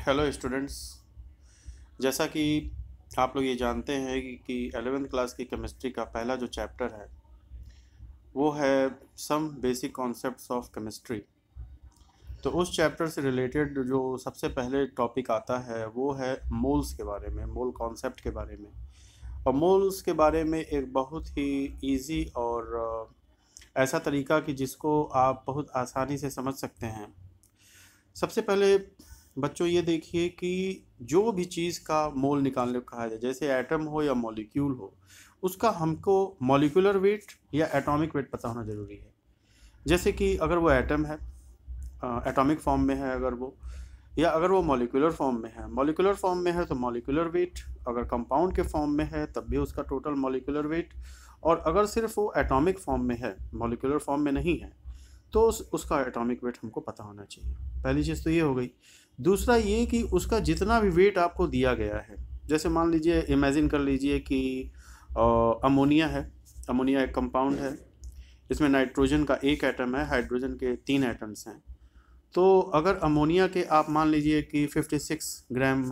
Hello students. जैसा कि आप लोग ये जानते हैं कि 11वीं क्लास की केमिस्ट्री का पहला जो चैप्टर है वो है some basic concepts of chemistry. तो उस चैप्टर से रिलेटेड जो सबसे पहले टॉपिक आता है वो है मोल्स के बारे में, मोल कॉन्सेप्ट के बारे में। और मोल्स के बारे में एक बहुत ही इजी और ऐसा तरीका कि जिसको आप बहुत आसानी से समझ सकते हैं। सबसे पहले बच्चों ये देखिए कि जो भी चीज़ का मोल निकालने को कहा जाए, जैसे एटम हो या मॉलिक्यूल हो, उसका हमको मॉलिक्यूलर वेट या एटॉमिक वेट पता होना ज़रूरी है। जैसे कि अगर वो एटम है, एटॉमिक फॉर्म में है अगर वो, या अगर वो मॉलिक्यूलर फॉर्म में है, मॉलिक्यूलर फॉर्म में है तो मॉलिक्यूलर वेट, अगर कंपाउंड के फॉर्म में है तब भी उसका टोटल मॉलिक्यूलर वेट, और अगर सिर्फ वो एटॉमिक फॉर्म में है, मॉलिक्यूलर फॉर्म में नहीं है, तो उसका एटॉमिक वेट हमको पता होना चाहिए। पहली चीज़ तो ये हो गई। दूसरा ये कि उसका जितना भी वेट आपको दिया गया है, जैसे मान लीजिए, इमेजिन कर लीजिए कि अमोनिया है। अमोनिया एक कंपाउंड है, इसमें नाइट्रोजन का एक एटम है, हाइड्रोजन के 3 एटम्स हैं। तो अगर अमोनिया के आप मान लीजिए कि 56 ग्राम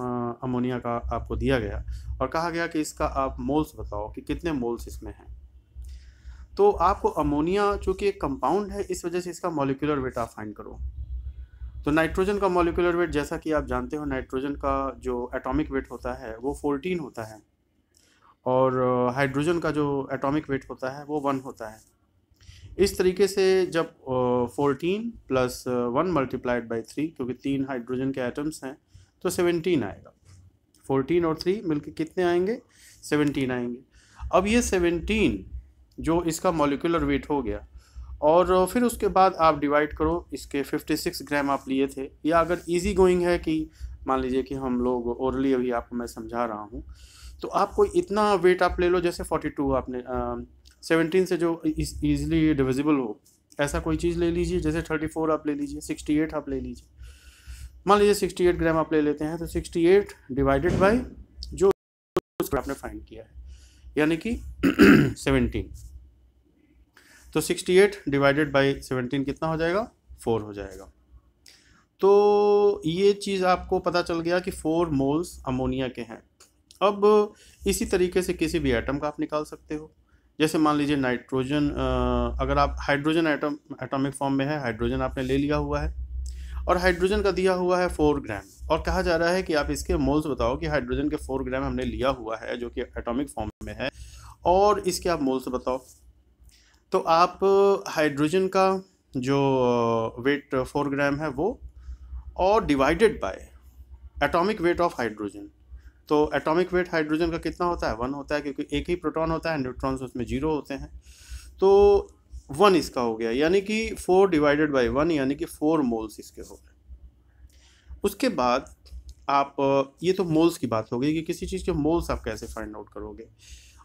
अमोनिया का आपको दिया गया और कहा गया कि इसका आप मोल्स बताओ कि कितने मोल्स इसमें हैं, तो आपको अमोनिया चूँकि एक कंपाउंड है, इस वजह से इसका मॉलिक्यूलर वेट आप फाइंड करो। तो नाइट्रोजन का मॉलिक्यूलर वेट, जैसा कि आप जानते हो, नाइट्रोजन का जो एटॉमिक वेट होता है वो 14 होता है, और हाइड्रोजन का जो एटॉमिक वेट होता है वो 1 होता है। इस तरीके से जब 14 प्लस 1 मल्टीप्लाइड बाई 3, क्योंकि 3 हाइड्रोजन के एटम्स हैं, तो 17 आएगा। 14 और 3 मिलके कितने आएंगे? 17 आएंगे। अब ये 17 जो इसका मॉलिक्यूलर वेट हो गया, और फिर उसके बाद आप डिवाइड करो, इसके 56 ग्राम आप लिए थे, या अगर इजी गोइंग है कि मान लीजिए कि हम लोग ओरली अभी आपको मैं समझा रहा हूँ, तो आपको इतना वेट आप ले लो, जैसे 42 आपने 17 से जो ईजिली डिविजिबल हो, ऐसा कोई चीज़ ले लीजिए। जैसे 34 आप ले लीजिए, 68 आप ले लीजिए। मान लीजिए 68 ग्राम आप ले लेते हैं, तो 68 डिवाइडेड बाई जो आपने फाइंड किया है, यानी कि 17। तो 68 डिवाइडेड बाई 17 कितना हो जाएगा? 4 हो जाएगा। तो ये चीज़ आपको पता चल गया कि 4 मोल्स अमोनिया के हैं। अब इसी तरीके से किसी भी एटम का आप निकाल सकते हो। जैसे मान लीजिए नाइट्रोजन, अगर आप हाइड्रोजन एटॉमिक फॉर्म में है, हाइड्रोजन आपने ले लिया हुआ है, और हाइड्रोजन का दिया हुआ है 4 ग्राम, और कहा जा रहा है कि आप इसके मोल्स बताओ कि हाइड्रोजन के 4 ग्राम हमने लिया हुआ है जो कि एटॉमिक फॉर्म में है, और इसके आप मोल्स बताओ। तो आप हाइड्रोजन का जो वेट 4 ग्राम है वो, और divided by atomic weight of hydrogen. तो एटॉमिक वेट हाइड्रोजन का कितना होता है? 1 होता है, क्योंकि एक ही प्रोटॉन होता है, न्यूट्रॉन्स उसमें 0 होते हैं। तो 1 इसका हो गया, यानी कि 4 डिवाइडेड बाई 1, यानी कि 4 मोल्स इसके हो गए। उसके बाद आप, ये तो मोल्स की बात हो गई कि किसी चीज़ के मोल्स आप कैसे फाइंड आउट करोगे।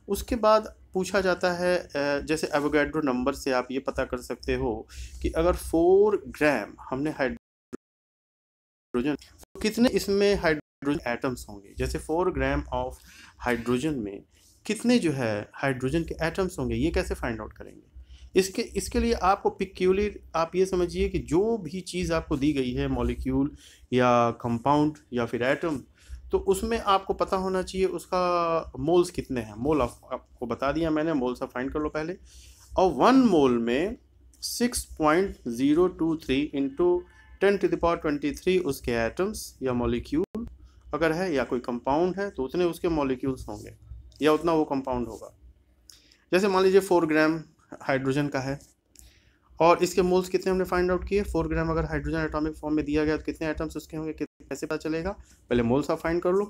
उसके बाद पूछा जाता है, जैसे एवोगैड्रो नंबर से आप ये पता कर सकते हो कि अगर 4 ग्राम हमने हाइड्रोजन, तो कितने इसमें हाइड्रोजन एटम्स होंगे। जैसे 4 ग्राम ऑफ हाइड्रोजन में कितने जो है हाइड्रोजन के एटम्स होंगे, ये कैसे फाइंड आउट करेंगे। इसके लिए आपको पिक्यूलियर, आप ये समझिए कि जो भी चीज़ आपको दी गई है, मॉलिक्यूल या कंपाउंड या फिर एटम, तो उसमें आपको पता होना चाहिए उसका मोल्स कितने हैं। मोल आपको बता दिया मैंने, मोल्स आप फाइंड कर लो पहले। और 1 मोल में 6.023 इंटू 10⁻23 उसके एटम्स या मॉलिक्यूल अगर है, या कोई कंपाउंड है तो उतने उसके मॉलिक्यूल्स होंगे, या उतना वो कंपाउंड होगा। जैसे मान लीजिए 4 ग्राम हाइड्रोजन का है, और इसके मोल्स कितने हमने फाइंड आउट किए। 4 ग्राम अगर हाइड्रोजन एटॉमिक फॉर्म में दिया गया तो कितने एटम्स उसके होंगे, कैसे पता चलेगा? पहले मोल्स आप फाइंड कर लो।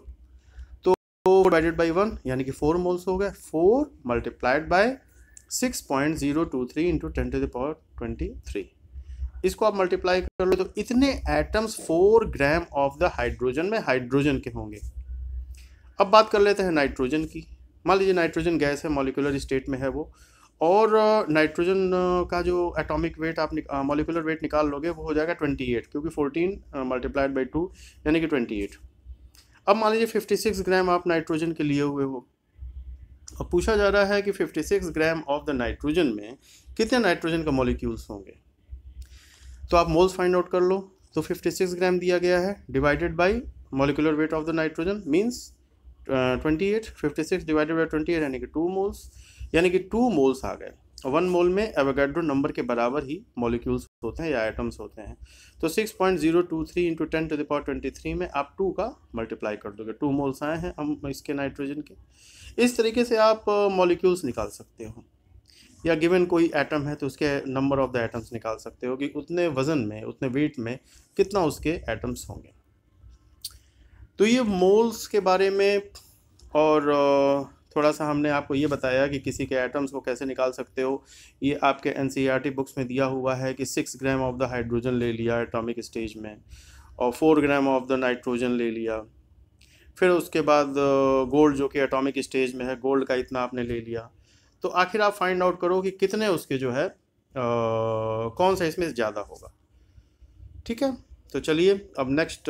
तो डिवाइडेड बाई 1, यानी कि 4 मोल्स हो गए। 4 मल्टीप्लाइड बाय 6.023 इंटू 10⁻23, इसको आप मल्टीप्लाई कर लो, तो इतने atoms 4 gram of the hydrogen में हाइड्रोजन के होंगे। अब बात कर लेते हैं नाइट्रोजन की। मान लीजिए नाइट्रोजन गैस है, मॉलिक्यूलर स्टेट में है वो, और नाइट्रोजन का जो एटॉमिक वेट आप मॉलिक्यूलर वेट निकाल लोगे वो हो जाएगा 28, क्योंकि 14 मल्टीप्लाइड बाई 2 यानी कि 28। अब मान लीजिए 56 ग्राम आप नाइट्रोजन के लिए हुए हो। अब पूछा जा रहा है कि 56 ग्राम ऑफ द नाइट्रोजन में कितने नाइट्रोजन का मॉलिक्यूल्स होंगे। तो आप मोल्स फाइंड आउट कर लो। तो 56 ग्राम दिया गया है, divided by molecular weight of the nitrogen means 28, 56 divided by 28 यानी कि 2 मोल्स, यानी कि 2 मोल्स आ गए। 1 मोल में एवोगाड्रो नंबर के बराबर ही मॉलिक्यूल्स होते हैं या एटम्स होते हैं। तो 6.023 इंटू 10⁻23 में आप 2 का मल्टीप्लाई कर दोगे, 2 मोल्स आए हैं हम इसके नाइट्रोजन के। इस तरीके से आप मॉलिक्यूल्स निकाल सकते हो, या गिवन कोई एटम है तो उसके नंबर ऑफ द एटम्स निकाल सकते हो कि उतने वज़न में, उतने वेट में कितना उसके एटम्स होंगे। तो ये मोल्स के बारे में, और थोड़ा सा हमने आपको ये बताया कि किसी के एटम्स को कैसे निकाल सकते हो। ये आपके एनसीईआरटी बुक्स में दिया हुआ है कि 6 ग्राम ऑफ द हाइड्रोजन ले लिया एटॉमिक स्टेज में, और 4 ग्राम ऑफ द नाइट्रोजन ले लिया। फिर उसके बाद गोल्ड जो कि एटॉमिक स्टेज में है, गोल्ड का इतना आपने ले लिया। तो आखिर आप फाइंड आउट करो कि कितने उसके जो है कौन सा इसमें ज़्यादा होगा। ठीक है, तो चलिए अब नेक्स्ट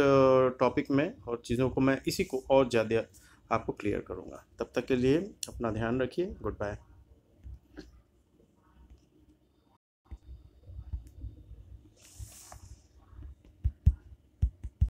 टॉपिक में और चीज़ों को मैं इसी को और ज़्यादा आपको क्लियर करूँगा। तब तक के लिए अपना ध्यान रखिए। Good bye.